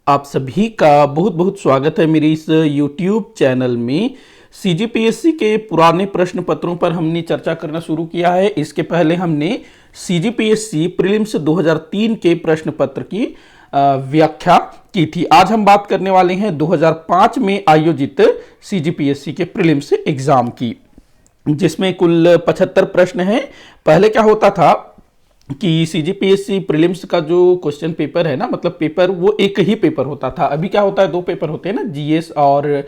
आप सभी का बहुत बहुत स्वागत है मेरे इस YouTube चैनल में। सीजीपीएससी के पुराने प्रश्न पत्रों पर हमने चर्चा करना शुरू किया है। इसके पहले हमने सीजीपीएससी प्रीलिम्स 2003 के प्रश्न पत्र की व्याख्या की थी। आज हम बात करने वाले हैं 2005 में आयोजित सीजीपीएससी के प्रीलिम्स एग्जाम की, जिसमें कुल 75 प्रश्न हैं। पहले क्या होता था कि सीजीपीएससी प्रीलिम्स का जो क्वेश्चन पेपर है ना, मतलब पेपर वो एक ही पेपर होता था। अभी क्या होता है, दो पेपर होते हैं ना, जीएस और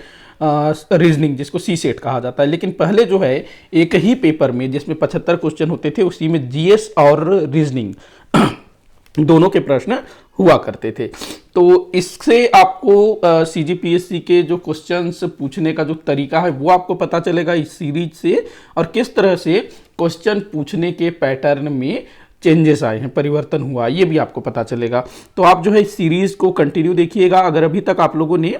रीजनिंग, जिसको सी सेट कहा जाता है। लेकिन पहले जो है एक ही पेपर में, जिसमें 75 क्वेश्चन होते थे, उसी में जीएस और रीजनिंग दोनों के प्रश्न हुआ करते थे। तो इससे आपको सीजीपीएससी के जो क्वेश्चंस पूछने का जो तरीका है वो आपको पता चलेगा इस सीरीज से, और किस तरह से क्वेश्चन पूछने के पैटर्न में चेंजेस आए हैं, परिवर्तन हुआ, ये भी आपको पता चलेगा। तो आप जो है इस सीरीज को कंटिन्यू देखिएगा। अगर अभी तक आप लोगों ने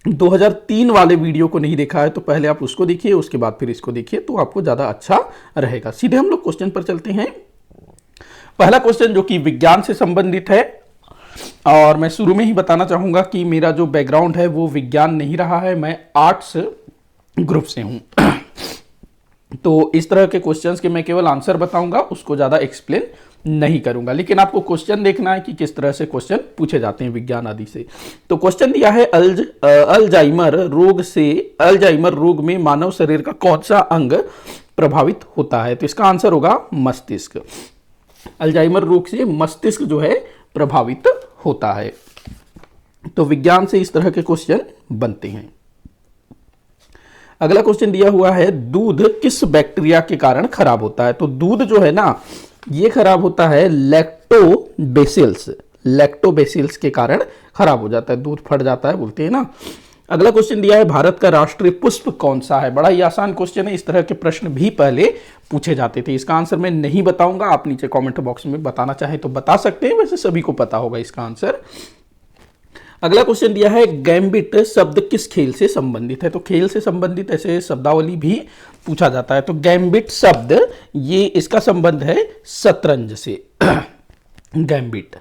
2003 वाले वीडियो को नहीं देखा है तो पहले आप उसको देखिए, उसके बाद फिर इसको देखिए, तो आपको ज़्यादा अच्छा रहेगा। सीधे हम लोग क्वेश्चन पर चलते हैं। पहला क्वेश्चन जो कि विज्ञान से संबंधित है, और मैं शुरू में ही बताना चाहूँगा कि मेरा जो बैकग्राउंड है वो विज्ञान नहीं रहा है, मैं आर्ट्स ग्रुप से हूँ। तो इस तरह के क्वेश्चंस के मैं केवल आंसर बताऊंगा, उसको ज़्यादा एक्सप्लेन नहीं करूंगा। लेकिन आपको क्वेश्चन देखना है कि किस तरह से क्वेश्चन पूछे जाते हैं विज्ञान आदि से। तो क्वेश्चन दिया है, अल्जाइमर रोग में मानव शरीर का कौन सा अंग प्रभावित होता है? तो इसका आंसर होगा मस्तिष्क। अल्जाइमर रोग से मस्तिष्क जो है प्रभावित होता है। तो विज्ञान से इस तरह के क्वेश्चन बनते हैं। अगला क्वेश्चन दिया हुआ है, दूध किस बैक्टीरिया के कारण खराब होता है? तो दूध जो है ना, ये खराब होता है लैक्टोबैसिल्स के कारण खराब हो जाता है, दूध फट जाता है बोलते हैं ना। अगला क्वेश्चन दिया है, भारत का राष्ट्रीय पुष्प कौन सा है? बड़ा ही आसान क्वेश्चन है। इस तरह के प्रश्न भी पहले पूछे जाते थे। इसका आंसर मैं नहीं बताऊंगा, आप नीचे कमेंट बॉक्स में बताना चाहें तो बता सकते हैं, वैसे सभी को पता होगा इसका आंसर। अगला क्वेश्चन दिया है, गैम्बिट शब्द किस खेल से संबंधित है? तो खेल से संबंधित ऐसे शब्दावली भी पूछा जाता है। तो गैम्बिट शब्द, ये इसका संबंध है शतरंज से। गैम्बिट।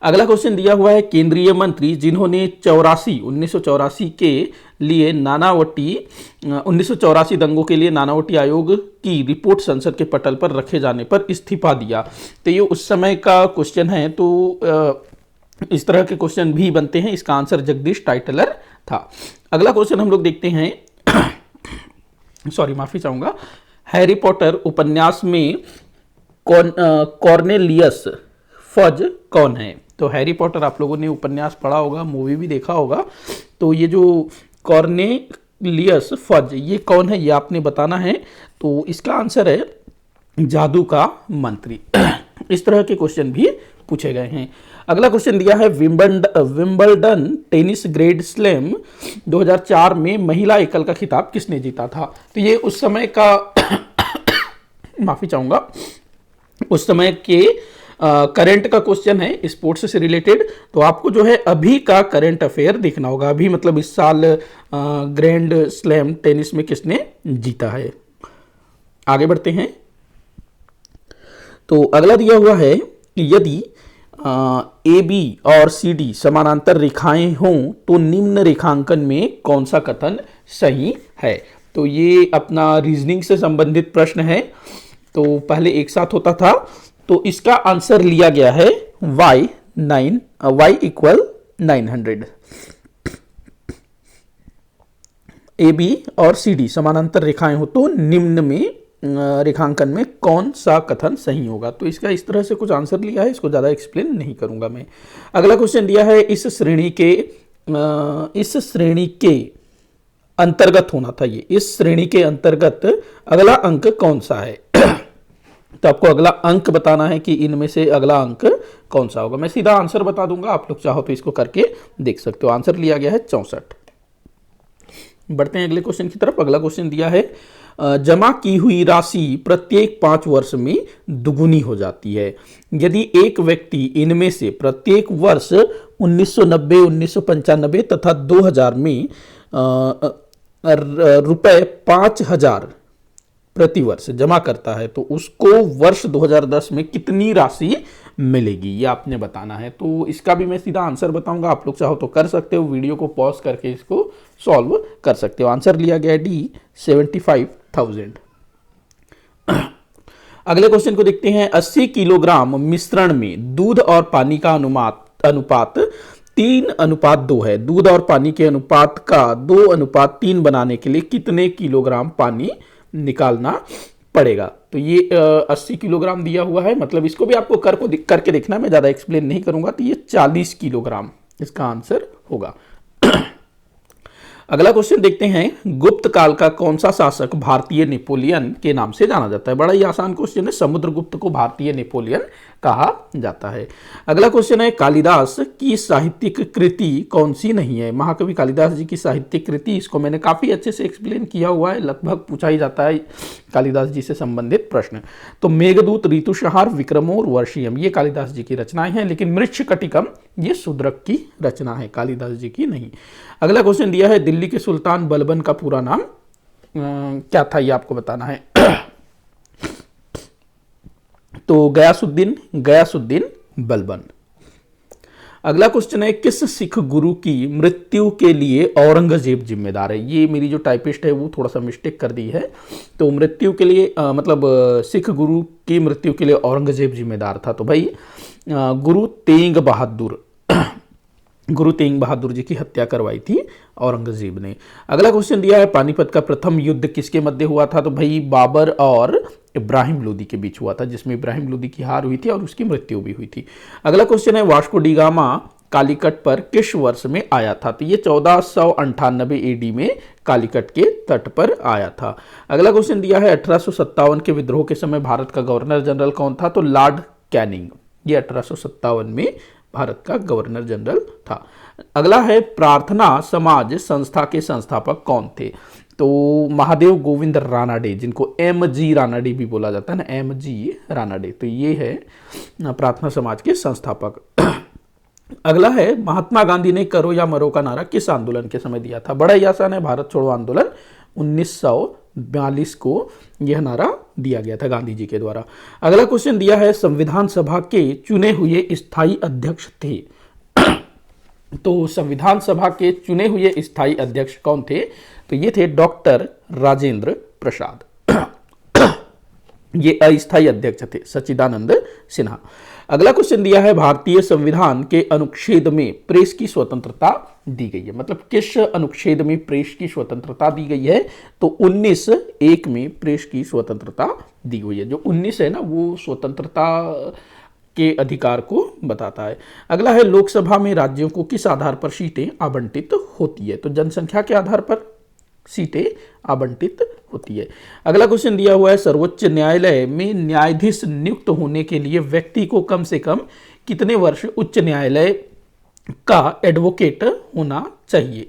अगला क्वेश्चन दिया हुआ है, केंद्रीय मंत्री जिन्होंने 1984 के लिए 1984 दंगों के लिए नानावटी आयोग की रिपोर्ट संसद के पटल पर रखे जाने पर इस्तीफा दिया। तो ये उस समय का क्वेश्चन है। तो इस तरह के क्वेश्चन भी बनते हैं। इसका आंसर जगदीश टाइटलर था। अगला क्वेश्चन हम लोग देखते हैं। माफी चाहूंगा। हैरी पॉटर उपन्यास में कॉर्नेलियस फज कौन है? तो हैरी पॉटर आप लोगों ने उपन्यास पढ़ा होगा, मूवी भी देखा होगा। तो ये जो कॉर्नेलियस फज, ये कौन है, ये आपने बताना है। तो इसका आंसर है जादू का मंत्री। इस तरह के क्वेश्चन भी पूछे गए हैं। अगला क्वेश्चन दिया है, विंबलडन टेनिस ग्रैंड स्लैम 2004 में महिला एकल का खिताब किसने जीता था? तो ये उस समय का माफी चाहूंगा, उस समय के करंट का क्वेश्चन है, स्पोर्ट्स से रिलेटेड। तो आपको जो है अभी का करंट अफेयर देखना होगा। अभी मतलब इस साल ग्रैंड स्लैम टेनिस में किसने जीता है। आगे बढ़ते हैं। तो अगला दिया हुआ है कि यदि ए बी और सी डी समानांतर रेखाएं हों तो निम्न रेखांकन में कौन सा कथन सही है? तो ये अपना रीजनिंग से संबंधित प्रश्न है। तो पहले एक साथ होता था, तो इसका आंसर लिया गया है y इक्वल 900। ए बी और सी डी समानांतर रेखाएं हो तो निम्न में रेखांकन में कौन सा कथन सही होगा? तो इसका इस तरह से कुछ आंसर लिया है, इसको ज़्यादा एक्सप्लेन नहीं करूंगा मैं। अगला क्वेश्चन दिया है, इस श्रेणी के अंतर्गत होना था ये। इस श्रेणी के अंतर्गत अगला अंक कौन सा है? तो आपको अगला अंक बताना है कि इनमें से अगला अंक कौन सा होगा। मैं सीधा आंसर बता दूंगा, आप लोग चाहो तो इसको करके देख सकते हो। आंसर लिया गया है 64। बढ़ते हैं अगले क्वेश्चन की तरफ। अगला क्वेश्चन दिया है, जमा की हुई राशि प्रत्येक 5 वर्ष में दुगुनी हो जाती है यदि एक व्यक्ति इनमें से प्रत्येक वर्ष 1990, 1995 तथा 2000 में रुपए 5000 प्रतिवर्ष जमा करता है तो उसको वर्ष 2010 में कितनी राशि मिलेगी, ये आपने बताना है। तो इसका भी मैं सीधा आंसर बताऊंगा, आप लोग चाहो तो कर सकते हो, वीडियो को पॉज करके इसको सॉल्व कर सकते हो। आंसर लिया गया डी 75,000। अगले क्वेश्चन को देखते हैं। 80 किलोग्राम मिश्रण में दूध और पानी का अनुपात 3:2 है। दूध और पानी के अनुपात का 2:3 बनाने के लिए कितने किलोग्राम पानी निकालना पड़ेगा? तो ये 80 किलोग्राम दिया हुआ है, मतलब इसको भी आपको करके देखना, मैं ज्यादा एक्सप्लेन नहीं करूंगा। तो ये 40 किलोग्राम इसका आंसर होगा। अगला क्वेश्चन देखते हैं। गुप्त काल का कौन सा शासक भारतीय नेपोलियन के नाम से जाना जाता है? बड़ा ही आसान क्वेश्चन है, समुद्रगुप्त को भारतीय नेपोलियन कहा जाता है। अगला क्वेश्चन है। कालिदास की साहित्यिक कृति कौन सी नहीं है? महाकवि कालिदास जी की साहित्यिक कृति, इसको मैंने काफी अच्छे से एक्सप्लेन किया हुआ है, लगभग पूछा ही जाता है कालिदास जी से संबंधित प्रश्न। तो मेघदूत, ऋतुसंहार, विक्रमोर, वर्षियम ये कालिदास जी की रचनाएं हैं, लेकिन मृच्छकटिकम ये शूद्रक की रचना है, कालिदास जी की नहीं। अगला क्वेश्चन दिया है। दिल्ली के सुल्तान बलबन का पूरा नाम क्या था? ये आपको बताना है। तो गयासुद्दीन बलबन। अगला क्वेश्चन है। किस सिख गुरु की मृत्यु के लिए औरंगजेब जिम्मेदार है? ये मेरी जो टाइपिस्ट है वो थोड़ा सा मिस्टेक कर दी है। तो मृत्यु के लिए सिख गुरु की मृत्यु के लिए औरंगजेब जिम्मेदार था। तो भाई गुरु तेग बहादुर जी की हत्या करवाई थी औरंगजेब ने। अगला क्वेश्चन दिया है। पानीपत का प्रथम युद्ध किसके मध्य हुआ था? तो भाई बाबर और इब्राहिम लोदी के बीच हुआ था, जिसमें इब्राहिम लोदी की हार हुई थी और उसकी मृत्यु भी हुई थी। अगला क्वेश्चन है। वास्को डी गामा कालीकट पर किस वर्ष में आया था? तो ये 1498 एडी में कालीकट के तट पर आया था। अगला क्वेश्चन दिया है। 1857 के विद्रोह के समय भारत का गवर्नर जनरल कौन था? तो लॉर्ड कैनिंग, ये 1857 में भारत का गवर्नर जनरल था। अगला है। प्रार्थना समाज संस्था के संस्थापक कौन थे? तो महादेव गोविंद रानाडे, जिनको MG रानाडे भी बोला जाता है ना, MG रानाडे, तो ये है प्रार्थना समाज के संस्थापक। अगला है। महात्मा गांधी ने करो या मरो का नारा किस आंदोलन के समय दिया था? बड़ा ही आसान है, भारत छोड़ो आंदोलन 1942 को यह नारा दिया गया था गांधी जी के द्वारा। अगला क्वेश्चन दिया है। संविधान सभा के चुने हुए स्थायी अध्यक्ष थे। तो संविधान सभा के चुने हुए स्थायी अध्यक्ष कौन थे? तो ये थे डॉक्टर राजेंद्र प्रसाद। ये अस्थायी अध्यक्ष थे सच्चिदानंद सिन्हा। अगला क्वेश्चन दिया है। भारतीय संविधान के अनुच्छेद में प्रेस की स्वतंत्रता दी गई है, मतलब किस अनुच्छेद में प्रेस की स्वतंत्रता दी गई है? तो 19(1) में प्रेस की स्वतंत्रता दी हुई है। जो 19 है ना, वो स्वतंत्रता के अधिकार को बताता है। अगला है। लोकसभा में राज्यों को किस आधार पर सीटें आवंटित होती है? तो जनसंख्या के आधार पर सीटें आवंटित होती है। अगला क्वेश्चन दिया हुआ है। सर्वोच्च न्यायालय में न्यायाधीश नियुक्त होने के लिए व्यक्ति को कम से कम कितने वर्ष उच्च न्यायालय का एडवोकेट होना चाहिए?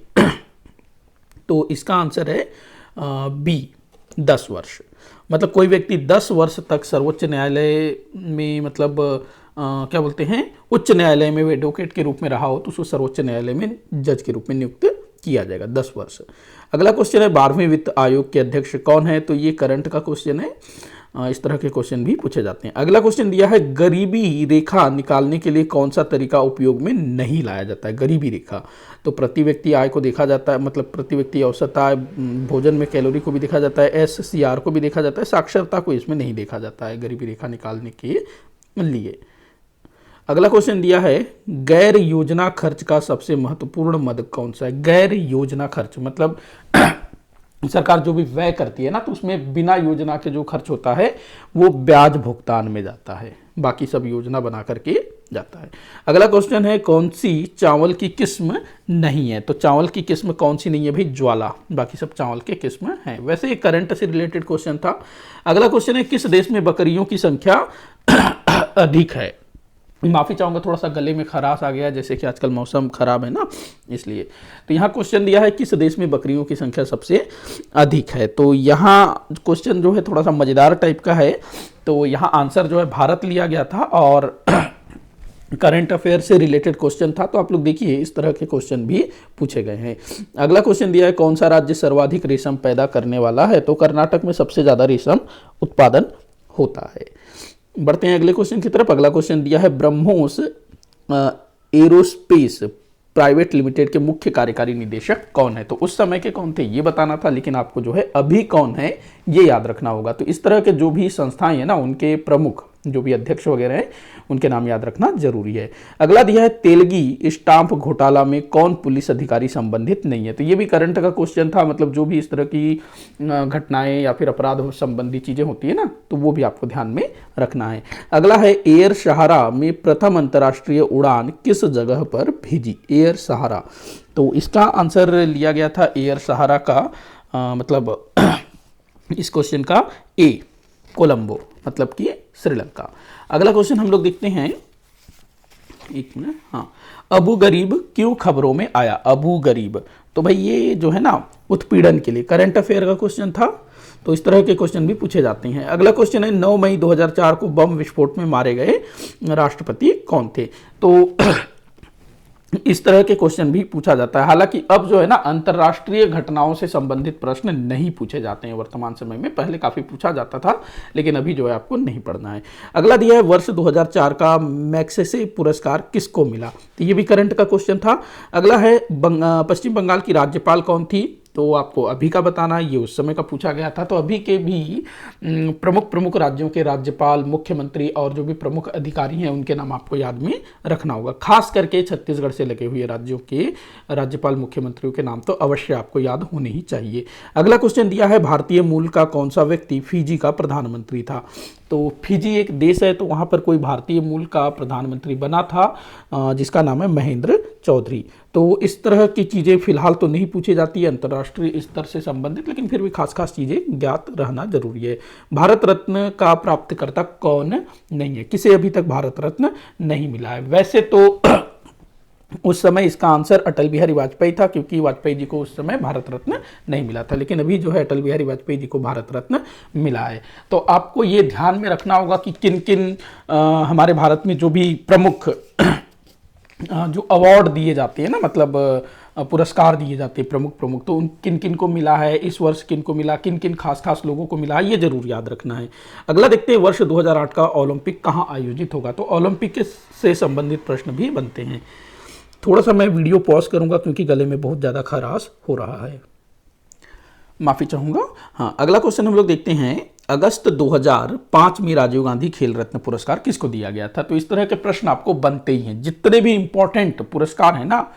तो इसका आंसर है बी 10 वर्ष। मतलब कोई व्यक्ति 10 वर्ष तक सर्वोच्च न्यायालय में क्या बोलते हैं, उच्च न्यायालय में एडवोकेट के रूप में रहा हो तो उसको सर्वोच्च न्यायालय में जज के रूप में नियुक्त किया जाएगा 10 वर्ष। अगला क्वेश्चन है। 12वें वित्त आयोग के अध्यक्ष कौन है? तो ये करंट का क्वेश्चन है, इस तरह के क्वेश्चन भी पूछे जाते हैं। अगला क्वेश्चन दिया है। गरीबी रेखा निकालने के लिए कौन सा तरीका उपयोग में नहीं लाया जाता है? गरीबी रेखा, तो प्रति व्यक्ति आय को देखा जाता है, मतलब प्रति व्यक्ति औसत आय, भोजन में कैलोरी को भी देखा जाता है, SCR को भी देखा जाता है, साक्षरता को इसमें नहीं देखा जाता है गरीबी रेखा निकालने के लिए। अगला क्वेश्चन दिया है। गैर योजना खर्च का सबसे महत्वपूर्ण मद कौन सा है? गैर योजना खर्च मतलब सरकार जो भी व्यय करती है ना, तो उसमें बिना योजना के जो खर्च होता है वो ब्याज भुगतान में जाता है, बाकी सब योजना बना करके जाता है। अगला क्वेश्चन है। कौन सी चावल की किस्म नहीं है? तो चावल की किस्म कौन सी नहीं है भाई? ज्वाला, बाकी सब चावल के किस्म हैं। वैसे ये करंट से रिलेटेड क्वेश्चन था। अगला क्वेश्चन है। किस देश में बकरियों की संख्या अधिक है? माफ़ी चाहूँगा, थोड़ा सा गले में खराश आ गया, जैसे कि आजकल मौसम खराब है ना, इसलिए। तो यहाँ क्वेश्चन दिया है। किस देश में बकरियों की संख्या सबसे अधिक है? तो यहाँ क्वेश्चन जो है थोड़ा सा मज़ेदार टाइप का है। तो यहाँ आंसर जो है भारत लिया गया था और करंट अफेयर से रिलेटेड क्वेश्चन था। तो आप लोग देखिए इस तरह के क्वेश्चन भी पूछे गए हैं। अगला क्वेश्चन दिया है। कौन सा राज्य सर्वाधिक रेशम पैदा करने वाला है? तो कर्नाटक में सबसे ज़्यादा रेशम उत्पादन होता है। बढ़ते हैं अगले क्वेश्चन की तरफ। अगला क्वेश्चन दिया है ब्रह्मोस एरोस्पेस प्राइवेट लिमिटेड के मुख्य कार्यकारी निदेशक कौन है। तो उस समय के कौन थे ये बताना था, लेकिन आपको जो है अभी कौन है ये याद रखना होगा। तो इस तरह के जो भी संस्थाएं हैं ना, उनके प्रमुख जो भी अध्यक्ष वगैरह हैं उनके नाम याद रखना जरूरी है। अगला दिया है तेलगी स्टाम्प घोटाला में कौन पुलिस अधिकारी संबंधित नहीं है। तो ये भी करंट का क्वेश्चन था, मतलब जो भी इस तरह की घटनाएं या फिर अपराध संबंधी चीजें होती है ना, तो वो भी आपको ध्यान में रखना है। अगला है एयर सहारा में प्रथम अंतर्राष्ट्रीय उड़ान किस जगह पर भेजी। एयर सहारा, तो इसका आंसर लिया गया था एयर सहारा का मतलब इस क्वेश्चन का ए कोलंबो, मतलब कि श्रीलंका। अगला क्वेश्चन हम लोग देखते हैं, एक मिनट, हाँ, अबू गरीब क्यों खबरों में आया। अबू गरीब, तो भाई ये जो है ना उत्पीड़न के लिए करंट अफेयर का क्वेश्चन था, तो इस तरह के क्वेश्चन भी पूछे जाते हैं। अगला क्वेश्चन है 9 मई 2004 को बम विस्फोट में मारे गए राष्ट्रपति कौन थे। तो इस तरह के क्वेश्चन भी पूछा जाता है। हालांकि अब जो है ना अंतर्राष्ट्रीय घटनाओं से संबंधित प्रश्न नहीं पूछे जाते हैं वर्तमान समय में, पहले काफी पूछा जाता था, लेकिन अभी जो है आपको नहीं पढ़ना है। अगला दिया है वर्ष 2004 का मैग्सेसे पुरस्कार किसको मिला। तो ये भी करंट का क्वेश्चन था। अगला है पश्चिम बंगाल की राज्यपाल कौन थी। तो आपको अभी का बताना है, ये उस समय का पूछा गया था। तो अभी के भी प्रमुख राज्यों के राज्यपाल, मुख्यमंत्री और जो भी प्रमुख अधिकारी हैं उनके नाम आपको याद में रखना होगा। खास करके छत्तीसगढ़ से लगे हुए राज्यों के राज्यपाल, मुख्यमंत्रियों के नाम तो अवश्य आपको याद होने ही चाहिए। अगला क्वेश्चन दिया है भारतीय मूल का कौन सा व्यक्ति फिजी का प्रधानमंत्री था। तो फिजी एक देश है, तो वहाँ पर कोई भारतीय मूल का प्रधानमंत्री बना था जिसका नाम है महेंद्र चौधरी। तो इस तरह की चीज़ें फिलहाल तो नहीं पूछी जाती है अंतर्राष्ट्रीय स्तर से संबंधित, लेकिन फिर भी खास चीज़ें ज्ञात रहना जरूरी है। भारत रत्न का प्राप्तकर्ता कौन नहीं है, किसे अभी तक भारत रत्न नहीं मिला है। वैसे तो उस समय इसका आंसर अटल बिहारी वाजपेयी था, क्योंकि वाजपेयी जी को उस समय भारत रत्न नहीं मिला था, लेकिन अभी जो है अटल बिहारी वाजपेयी जी को भारत रत्न मिला है। तो आपको ये ध्यान में रखना होगा कि किन किन हमारे भारत में जो भी प्रमुख जो अवार्ड दिए जाते हैं ना, मतलब पुरस्कार दिए जाते हैं प्रमुख, तो उन किन किन को मिला है, इस वर्ष किन को मिला, किन किन खास लोगों को मिला है, ये जरूर याद रखना है। अगला देखते हैं वर्ष 2008 का ओलंपिक कहाँ आयोजित होगा। तो ओलंपिक से संबंधित प्रश्न भी बनते हैं। थोड़ा सा मैं वीडियो पॉज करूंगा क्योंकि गले में बहुत ज़्यादा खराश हो रहा है, माफ़ी चाहूँगा। हाँ, अगला क्वेश्चन हम लोग देखते हैं, अगस्त 2005 में राजीव गांधी खेल रत्न पुरस्कार किसको दिया गया था। तो इस तरह के प्रश्न आपको बनते ही हैं। जितने भी इंपॉर्टेंट पुरस्कार हैं ना,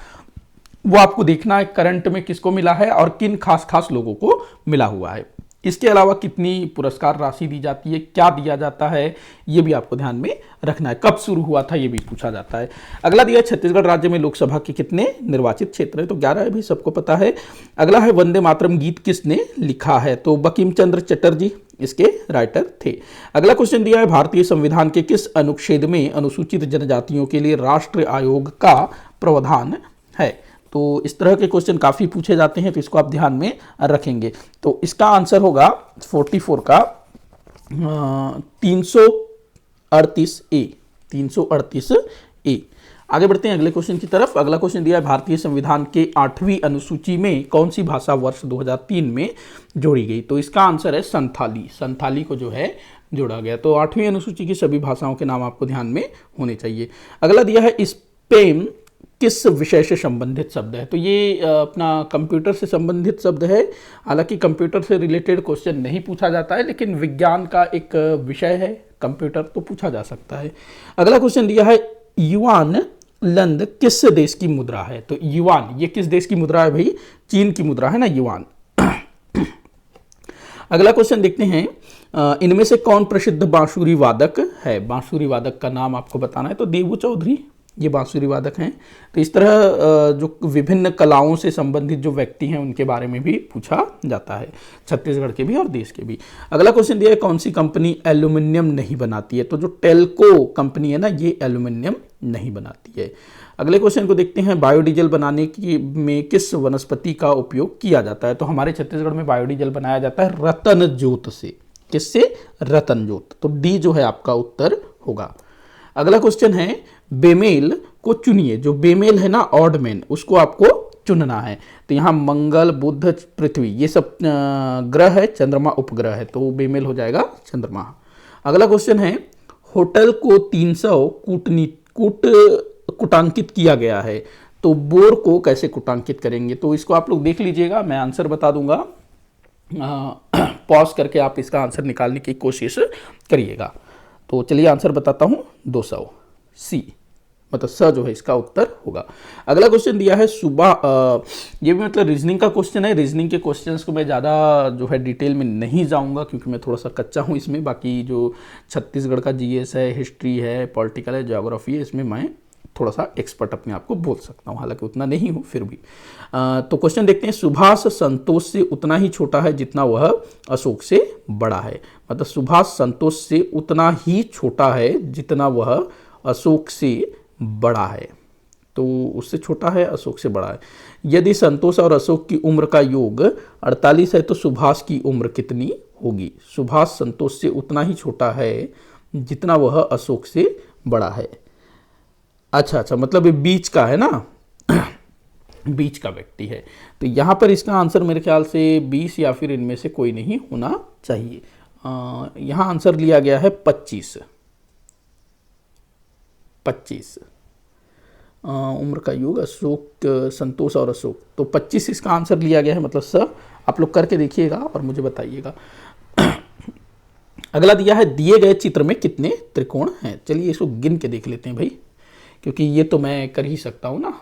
वो आपको देखना है करंट में किसको मिला है और किन खास लोगों को मिला हुआ है। इसके अलावा कितनी पुरस्कार राशि दी जाती है, क्या दिया जाता है, ये भी आपको ध्यान में रखना है। कब शुरू हुआ था ये भी पूछा जाता है। अगला दिया छत्तीसगढ़ राज्य में लोकसभा के कितने निर्वाचित क्षेत्र है। तो 11 है, भी सबको पता है। अगला है वंदे मातरम गीत किसने लिखा है। तो बंकिम चंद्र चटर्जी इसके राइटर थे। अगला क्वेश्चन दिया है भारतीय संविधान के किस अनुच्छेद में अनुसूचित जनजातियों के लिए राष्ट्रीय आयोग का प्रावधान है। तो इस तरह के क्वेश्चन काफ़ी पूछे जाते हैं, तो इसको आप ध्यान में रखेंगे। तो इसका आंसर होगा 44 का 338 ए, 338 ए। आगे बढ़ते हैं अगले क्वेश्चन की तरफ। अगला क्वेश्चन दिया है भारतीय संविधान के 8वीं अनुसूची में कौन सी भाषा वर्ष 2003 में जोड़ी गई। तो इसका आंसर है संथाली। संथाली को जो है जोड़ा गया। तो 8वीं अनुसूची की सभी भाषाओं के नाम आपको ध्यान में होने चाहिए। अगला दिया है स्पैम किस विषय से संबंधित शब्द है। तो ये अपना कंप्यूटर से संबंधित शब्द है। हालांकि कंप्यूटर से रिलेटेड क्वेश्चन नहीं पूछा जाता है, लेकिन विज्ञान का एक विषय है कंप्यूटर, तो पूछा जा सकता है। अगला क्वेश्चन दिया है युआन लंद किस देश की मुद्रा है। तो युआन ये किस देश की मुद्रा है भाई, चीन की मुद्रा है ना युआन। अगला क्वेश्चन देखते हैं, इनमें से कौन प्रसिद्ध बांसुरी वादक है। बांसुरी वादक का नाम आपको बताना है। तो देवू चौधरी ये बांसुरी वादक हैं। तो इस तरह जो विभिन्न कलाओं से संबंधित जो व्यक्ति हैं उनके बारे में भी पूछा जाता है, छत्तीसगढ़ के भी और देश के भी। अगला क्वेश्चन दिया है कौन सी कंपनी एल्यूमिनियम नहीं बनाती है। तो जो टेल्को कंपनी है ना, ये एल्यूमिनियम नहीं बनाती है। अगले क्वेश्चन को देखते हैं, बायोडीजल बनाने की में किस वनस्पति का उपयोग किया जाता है। तो हमारे छत्तीसगढ़ में बायोडीजल बनाया जाता है रतन जोत से। किससे, रतन जोत। तो डी जो है आपका उत्तर होगा। अगला क्वेश्चन है, बेमेल को चुनिए। जो बेमेल है ना, ऑड मैन, उसको आपको चुनना है। तो यहाँ मंगल, बुध, पृथ्वी ये सब ग्रह है, चंद्रमा उपग्रह है, तो बेमेल हो जाएगा चंद्रमा। अगला क्वेश्चन है, होटल को 300 कुटांकित किया गया है, तो बोर को कैसे कुटांकित करेंगे? तो इसको आप लोग देख लीजिएगा, मैं आंसर बता दूंगा, पॉज करके आप इसका आंसर निकालने की कोशिश करिएगा। तो चलिए आंसर बताता हूं, 200 सी, मतलब स जो है इसका उत्तर होगा। अगला क्वेश्चन दिया है सुबह, ये भी मतलब रीजनिंग का क्वेश्चन है। रीजनिंग के क्वेश्चंस को मैं ज़्यादा जो है डिटेल में नहीं जाऊंगा क्योंकि मैं थोड़ा सा कच्चा हूं इसमें। बाकी जो छत्तीसगढ़ का जीएस है, हिस्ट्री है, पॉलिटिकल है, ज्योग्राफी है, इसमें मैं थोड़ा सा एक्सपर्ट अपने आप को बोल सकता हूँ, हालांकि उतना नहीं हूँ फिर भी। तो क्वेश्चन देखते हैं, सुभाष संतोष से उतना ही छोटा है जितना वह अशोक से बड़ा है। मतलब सुभाष संतोष से उतना ही छोटा है जितना वह अशोक से बड़ा है, तो उससे छोटा है, अशोक से बड़ा है। यदि संतोष और अशोक की उम्र का योग 48 है तो सुभाष की उम्र कितनी होगी? सुभाष संतोष से उतना ही छोटा है जितना वह अशोक से बड़ा है। अच्छा, मतलब ये बीच का है ना, बीच का व्यक्ति है, तो यहां पर इसका आंसर मेरे ख्याल से 20 या फिर इनमें से कोई नहीं होना चाहिए। यहां आंसर लिया गया है 25। उम्र का योग अशोक, संतोष और अशोक, तो 25 इसका आंसर लिया गया है, मतलब स। आप लोग करके देखिएगा और मुझे बताइएगा। अगला दिया है, दिए गए चित्र में कितने त्रिकोण हैं? चलिए इसको गिन के देख लेते हैं भाई, क्योंकि ये तो मैं कर ही सकता हूँ ना।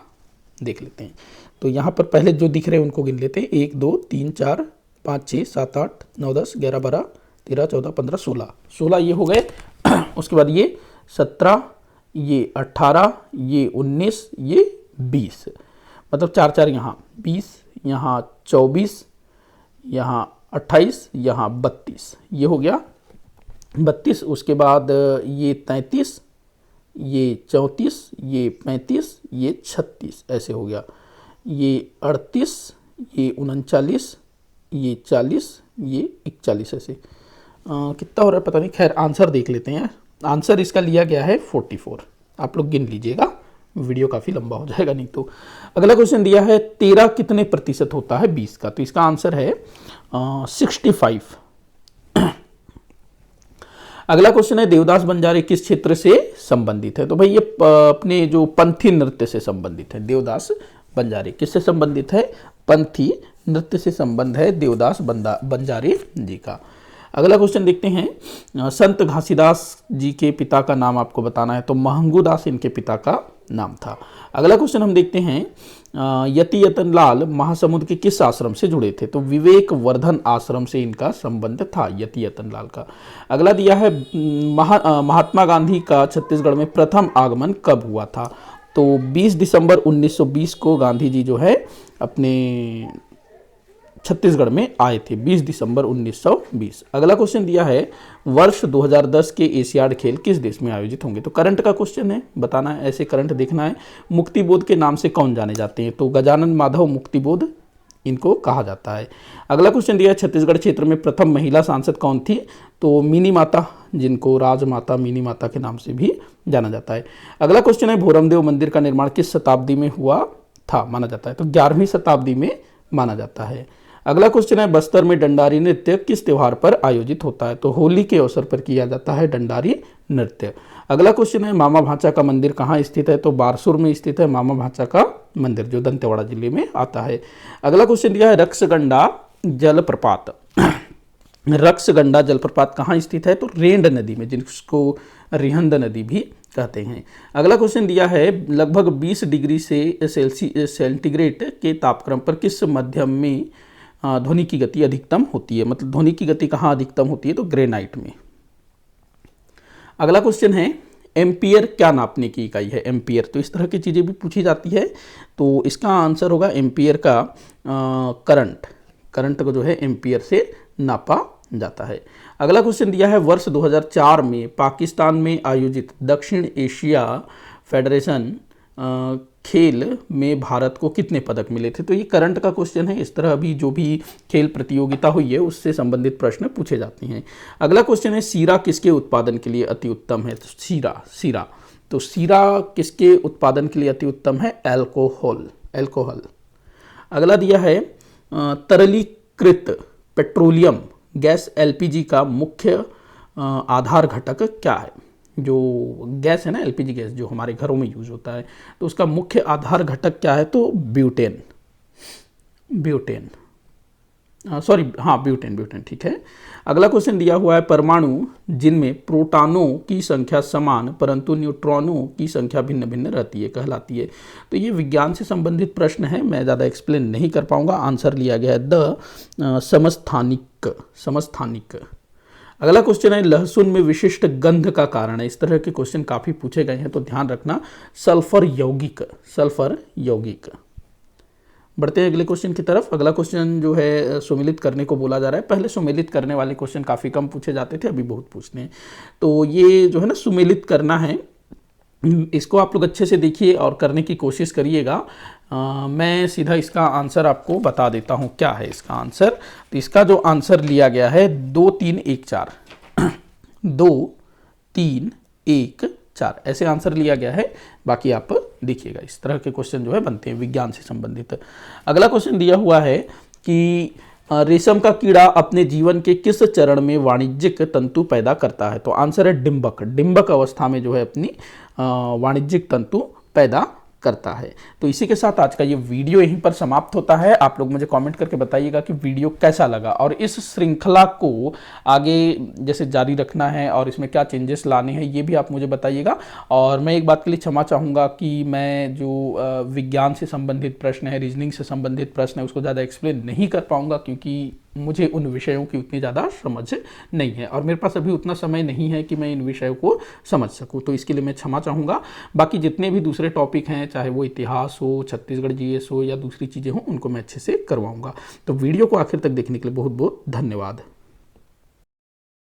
देख लेते हैं, तो यहाँ पर पहले जो दिख रहे हैं उनको गिन लेते हैं। 1 2 3 4 5 6 7 8 9 10 11 12 13 14 15 16 ये हो गए। उसके बाद ये 17, ये 18, ये 19, ये 20, मतलब 4 4 यहाँ 20, यहाँ 24, यहाँ 28, यहाँ 32, ये हो गया 32। उसके बाद ये 33, ये 34, ये 35, ये 36, ऐसे हो गया। ये 38, ये 39, ये 40, ये 41, ऐसे कितना हो रहा है पता नहीं। खैर आंसर देख लेते हैं। आंसर इसका लिया गया है 44। आप लोग गिन लीजिएगा, वीडियो काफ़ी लंबा हो जाएगा नहीं तो। अगला क्वेश्चन दिया है, 13 कितने प्रतिशत होता है 20 का? तो इसका आंसर है 65। अगला क्वेश्चन है, देवदास बंजारे किस क्षेत्र से संबंधित है? तो भाई ये अपने जो पंथी नृत्य से संबंधित है। देवदास बंजारे किससे संबंधित है? पंथी नृत्य से संबंध है देवदास बंजारे जी का। अगला क्वेश्चन देखते हैं, संत घासीदास जी के पिता का नाम आपको बताना है, तो महंगू दास इनके पिता का नाम था। अगला क्वेश्चन हम देखते हैं, यति यतन लाल महासमुंद के किस आश्रम से जुड़े थे? तो विवेक वर्धन आश्रम से इनका संबंध था यति यतन लाल का। अगला दिया है, महात्मा गांधी का छत्तीसगढ़ में प्रथम आगमन कब हुआ था? तो 20 दिसंबर 1920 को गांधी जी जो है अपने छत्तीसगढ़ में आए थे, 20 दिसंबर 1920। अगला क्वेश्चन दिया है, वर्ष 2010 के एशियाड खेल किस देश में आयोजित होंगे? तो करंट का क्वेश्चन है, बताना है, ऐसे करंट देखना है। मुक्तिबोध के नाम से कौन जाने जाते हैं? तो गजानन माधव मुक्तिबोध इनको कहा जाता है। अगला क्वेश्चन दिया है, छत्तीसगढ़ क्षेत्र में प्रथम महिला सांसद कौन थी? तो मिनी माता, जिनको राजमाता मिनी माता के नाम से भी जाना जाता है। अगला क्वेश्चन है, भोरमदेव मंदिर का निर्माण किस शताब्दी में हुआ था माना जाता है? तो 11वीं शताब्दी में माना जाता है। अगला क्वेश्चन है, बस्तर में डंडारी नृत्य किस त्योहार पर आयोजित होता है? तो होली के अवसर पर किया जाता है डंडारी नृत्य। अगला क्वेश्चन है, मामा भांचा का मंदिर कहाँ स्थित है? तो बारसूर में स्थित है मामा भांचा का मंदिर, जो दंतेवाड़ा जिले में आता है। अगला क्वेश्चन दिया है, रक्सगंडा जलप्रपात रक्सगंडा जलप्रपात कहाँ स्थित है? तो रेंड नदी में, जिसको रिहंद नदी भी कहते हैं। अगला क्वेश्चन दिया है, लगभग 20 डिग्री से सेंटीग्रेड के तापक्रम पर किस माध्यम में ध्वनि की गति अधिकतम होती है? मतलब ध्वनि की गति कहाँ अधिकतम होती है? तो ग्रेनाइट में। अगला क्वेश्चन है, एम्पियर क्या नापने की इकाई है? एम्पियर, तो इस तरह की चीज़ें भी पूछी जाती है, तो इसका आंसर होगा एम्पियर का करंट को जो है एम्पियर से नापा जाता है। अगला क्वेश्चन दिया है, वर्ष 2004 में पाकिस्तान में आयोजित दक्षिण एशिया फेडरेशन खेल में भारत को कितने पदक मिले थे? तो ये करंट का क्वेश्चन है। इस तरह अभी जो भी खेल प्रतियोगिता हुई है उससे संबंधित प्रश्न पूछे जाते हैं। अगला क्वेश्चन है, सीरा किसके उत्पादन के लिए अति उत्तम है? तो सीरा तो सीरा किसके उत्पादन के लिए अति उत्तम है? एल्कोहल। अगला दिया है, तरलीकृत पेट्रोलियम गैस एलपीजी का मुख्य आधार घटक क्या है? जो गैस है ना, एलपीजी गैस जो हमारे घरों में यूज होता है, तो उसका मुख्य आधार घटक क्या है? तो ब्यूटेन। ब्यूटेन, सॉरी, हाँ ब्यूटेन, ब्यूटेन, ठीक है। अगला क्वेश्चन दिया हुआ है, परमाणु जिनमें प्रोटॉनों की संख्या समान परंतु न्यूट्रॉनों की संख्या भिन्न भिन्न रहती है कहलाती है। तो ये विज्ञान से संबंधित प्रश्न है, मैं ज़्यादा एक्सप्लेन नहीं कर पाऊंगा। आंसर लिया गया है द समस्थानिक। समस्थानिक। अगला क्वेश्चन है, लहसुन में विशिष्ट गंध का कारण है। इस तरह के क्वेश्चन काफ़ी पूछे गए हैं, तो ध्यान रखना। सल्फर यौगिक। सल्फर यौगिक। बढ़ते हैं अगले क्वेश्चन की तरफ। अगला क्वेश्चन जो है सुमेलित करने को बोला जा रहा है। पहले सुमेलित करने वाले क्वेश्चन काफ़ी कम पूछे जाते थे, अभी बहुत पूछते हैं। तो ये जो है ना सुमेलित करना है, इसको आप लोग अच्छे से देखिए और करने की कोशिश करिएगा। मैं सीधा इसका आंसर आपको बता देता हूँ क्या है इसका आंसर। तो इसका जो आंसर लिया गया है 2 3 1 4 2 3 1 4 ऐसे आंसर लिया गया है। बाकी आप देखिएगा, इस तरह के क्वेश्चन जो है बनते हैं विज्ञान से संबंधित। अगला क्वेश्चन दिया हुआ है कि रेशम का कीड़ा अपने जीवन के किस चरण में वाणिज्यिक तंतु पैदा करता है? तो आंसर है डिंबक। डिंबक अवस्था में जो है अपनी वाणिज्यिक तंतु पैदा करता है। तो इसी के साथ आज का ये वीडियो यहीं पर समाप्त होता है। आप लोग मुझे कमेंट करके बताइएगा कि वीडियो कैसा लगा और इस श्रृंखला को आगे जैसे जारी रखना है और इसमें क्या चेंजेस लाने हैं ये भी आप मुझे बताइएगा। और मैं एक बात के लिए क्षमा चाहूँगा कि मैं जो विज्ञान से संबंधित प्रश्न है, रीजनिंग से संबंधित प्रश्न है, उसको ज़्यादा एक्सप्लेन नहीं कर पाऊँगा क्योंकि मुझे उन विषयों की उतनी ज़्यादा समझ नहीं है और मेरे पास अभी उतना समय नहीं है कि मैं इन विषयों को समझ सकूं। तो इसके लिए मैं क्षमा चाहूँगा। बाकी जितने भी दूसरे टॉपिक हैं, चाहे वो इतिहास हो, छत्तीसगढ़ जीएस हो या दूसरी चीज़ें हों, उनको मैं अच्छे से करवाऊँगा। तो वीडियो को आखिर तक देखने के लिए बहुत बहुत धन्यवाद।